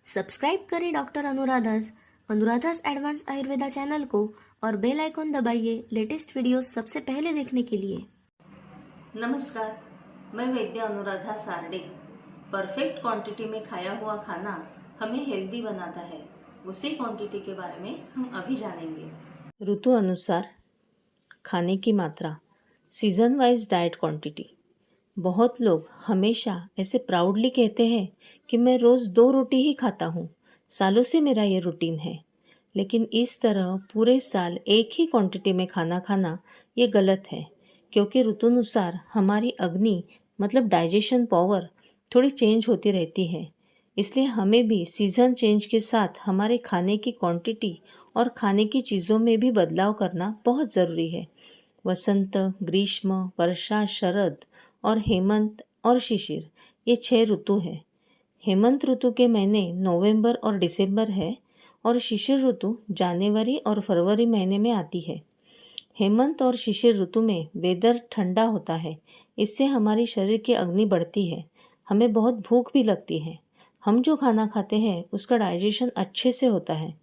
Subscribe करें doctor अनुराधास advance Ayurveda channel को और बेल आइकॉन दबाइए लेटेस्ट वीडियोस सबसे पहले देखने के लिए। नमस्कार, मैं वैद्य अनुराधा सारडे। परफेक्ट क्वांटिटी में खाया हुआ खाना हमें हेल्दी बनाता है, उसी क्वांटिटी के बारे में हम अभी जानेंगे। ऋतु अनुसार खाने की मात्रा, सीजन वाइज डाइट क्वांटिटी। बहुत लोग हमेशा ऐसे प्राउडली कहते हैं कि मैं रोज़ 2 रोटी ही खाता हूँ, सालों से मेरा ये रूटीन है। लेकिन इस तरह पूरे साल एक ही क्वांटिटी में खाना खाना ये गलत है, क्योंकि ऋतुनुसार हमारी अग्नि मतलब डाइजेशन पावर थोड़ी चेंज होती रहती है। इसलिए हमें भी सीज़न चेंज के साथ हमारे खाने की क्वांटिटी और खाने की चीज़ों में भी बदलाव करना बहुत ज़रूरी है। वसंत, ग्रीष्म, वर्षा, शरद और हेमंत और शिशिर, ये 6 ऋतु हैं। हेमंत ऋतु के महीने नवंबर और दिसंबर है और शिशिर ऋतु जनवरी और फरवरी महीने में आती है। हेमंत और शिशिर ऋतु में वेदर ठंडा होता है, इससे हमारी शरीर की अग्नि बढ़ती है, हमें बहुत भूख भी लगती है। हम जो खाना खाते हैं उसका डाइजेशन अच्छे से होता है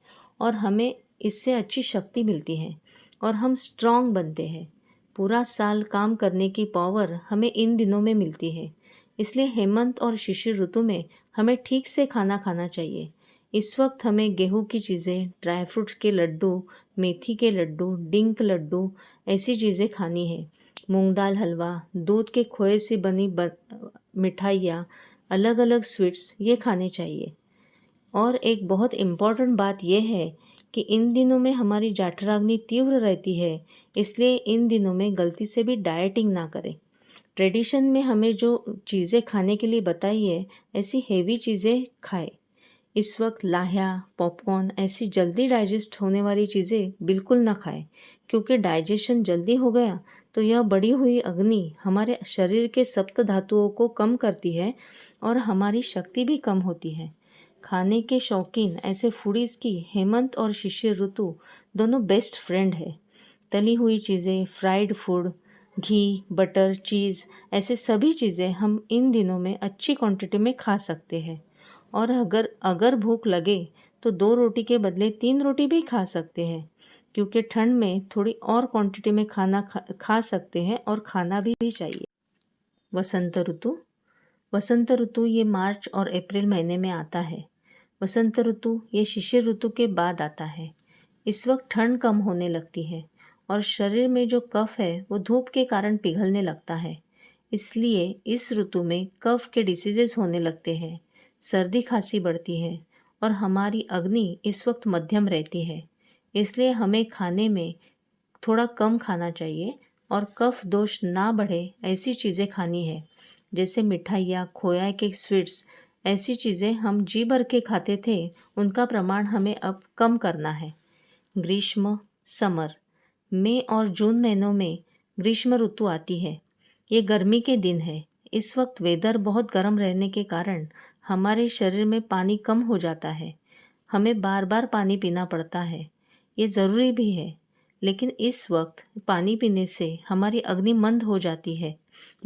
और हमें इससे अच्छी शक्ति मिलती है और हम स्ट्रांग बनते हैं। पूरा साल काम करने की पावर हमें इन दिनों में मिलती है। इसलिए हेमंत और शिशिर ऋतु में हमें ठीक से खाना खाना चाहिए। इस वक्त हमें गेहूं की चीज़ें, ड्राई फ्रूट्स के लड्डू, मेथी के लड्डू, डिंक लड्डू ऐसी चीज़ें खानी है। मूंग दाल हलवा, दूध के खोए से बनी मिठाइयाँ, अलग अलग स्वीट्स ये खाने चाहिए। और एक बहुत इम्पॉर्टेंट बात यह है कि इन दिनों में हमारी जठराग्नि तीव्र रहती है, इसलिए इन दिनों में गलती से भी डाइटिंग ना करें। ट्रेडिशन में हमें जो चीज़ें खाने के लिए बताई है, ऐसी हेवी चीज़ें खाएं। इस वक्त लाह्या, पॉपकॉर्न ऐसी जल्दी डाइजेस्ट होने वाली चीज़ें बिल्कुल ना खाएं, क्योंकि डाइजेशन जल्दी हो गया तो यह बढ़ी हुई अग्नि हमारे शरीर के सप्त धातुओं को कम करती है और हमारी शक्ति भी कम होती है। खाने के शौकीन ऐसे फूडीज़ की हेमंत और शिशिर ऋतु दोनों बेस्ट फ्रेंड है। तली हुई चीज़ें, फ्राइड फूड, घी, बटर, चीज़ ऐसे सभी चीज़ें हम इन दिनों में अच्छी क्वांटिटी में खा सकते हैं। और अगर अगर भूख लगे तो 2 रोटी के बदले 3 रोटी भी खा सकते हैं, क्योंकि ठंड में थोड़ी और क्वांटिटी में खाना खा सकते हैं और खाना भी चाहिए। वसंत ऋतु। वसंत ऋतु ये मार्च और अप्रैल महीने में आता है। वसंत ऋतु ये शिशिर ऋतु के बाद आता है। इस वक्त ठंड कम होने लगती है और शरीर में जो कफ है वो धूप के कारण पिघलने लगता है। इसलिए इस ऋतु में कफ के डिसीजेस होने लगते हैं, सर्दी खांसी बढ़ती है और हमारी अग्नि इस वक्त मध्यम रहती है। इसलिए हमें खाने में थोड़ा कम खाना चाहिए और कफ दोष ना बढ़े ऐसी चीज़ें खानी है, जैसे मिठाइयाँ, खोया के स्वीट्स ऐसी चीज़ें हम जी भर के खाते थे, उनका प्रमाण हमें अब कम करना है। ग्रीष्म, समर, मई और जून महीनों में ग्रीष्म ऋतु आती है। ये गर्मी के दिन है। इस वक्त वेदर बहुत गर्म रहने के कारण हमारे शरीर में पानी कम हो जाता है। हमें बार बार पानी पीना पड़ता है, ये ज़रूरी भी है। लेकिन इस वक्त पानी पीने से हमारी अग्नि मंद हो जाती है,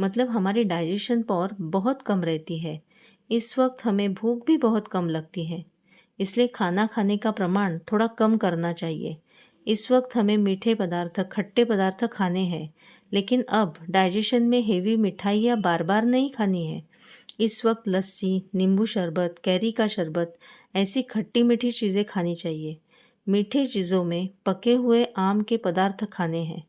मतलब हमारी डाइजेशन पावर बहुत कम रहती है। इस वक्त हमें भूख भी बहुत कम लगती है, इसलिए खाना खाने का प्रमाण थोड़ा कम करना चाहिए। इस वक्त हमें मीठे पदार्थ, खट्टे पदार्थ खाने हैं, लेकिन अब डाइजेशन में हेवी मिठाइयाँ बार बार नहीं खानी है। इस वक्त लस्सी, नींबू शरबत, कैरी का शरबत ऐसी खट्टी मीठी चीज़ें खानी चाहिए। मीठे चीज़ों में पके हुए आम के पदार्थ खाने हैं।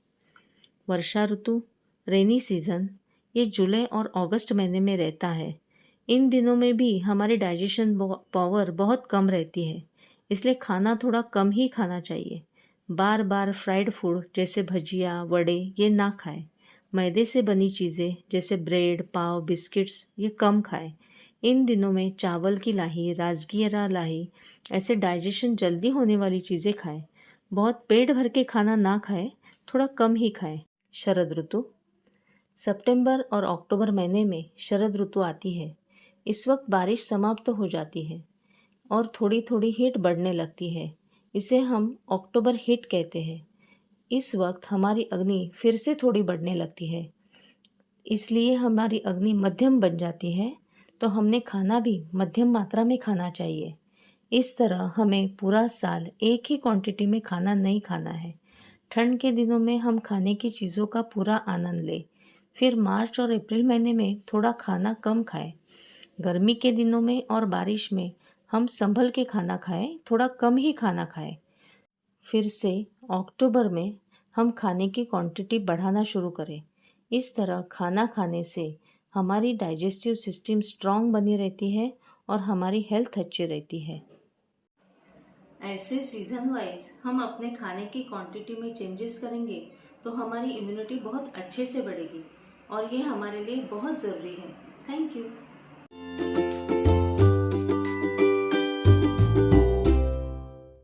वर्षा ऋतु, रेनी सीज़न, ये जुलाई और अगस्त महीने में रहता है। इन दिनों में भी हमारी डाइजेशन पावर बहुत कम रहती है, इसलिए खाना थोड़ा कम ही खाना चाहिए। बार बार फ्राइड फूड जैसे भजिया, वड़े ये ना खाएं। मैदे से बनी चीज़ें जैसे ब्रेड, पाव, बिस्किट्स ये कम खाएं। इन दिनों में चावल की लाही, राजगिरा लाही ऐसे डाइजेशन जल्दी होने वाली चीज़ें खाएं। बहुत पेट भर के खाना ना खाएं, थोड़ा कम ही खाएं। शरद ऋतु। सितंबर और अक्टूबर महीने में शरद ऋतु आती है। इस वक्त बारिश समाप्त हो जाती है और थोड़ी थोड़ी हीट बढ़ने लगती है। इसे हम अक्टूबर हीट कहते हैं। इस वक्त हमारी अग्नि फिर से थोड़ी बढ़ने लगती है, इसलिए हमारी अग्नि मध्यम बन जाती है, तो हमने खाना भी मध्यम मात्रा में खाना चाहिए। इस तरह हमें पूरा साल एक ही क्वांटिटी में खाना नहीं खाना है। ठंड के दिनों में हम खाने की चीज़ों का पूरा आनंद लें। फिर मार्च और अप्रैल महीने में थोड़ा खाना कम खाएं। गर्मी के दिनों में और बारिश में हम संभल के खाना खाएं, थोड़ा कम ही खाना खाएं। फिर से अक्टूबर में हम खाने की क्वांटिटी बढ़ाना शुरू करें। इस तरह खाना खाने से हमारी डाइजेस्टिव सिस्टम स्ट्रांग बनी रहती है और हमारी हेल्थ अच्छी रहती है। ऐसे सीजन वाइज हम अपने खाने की क्वांटिटी में चेंजेस करेंगे तो हमारी इम्यूनिटी बहुत अच्छे से बढ़ेगी और ये हमारे लिए बहुत ज़रूरी है। Thank you.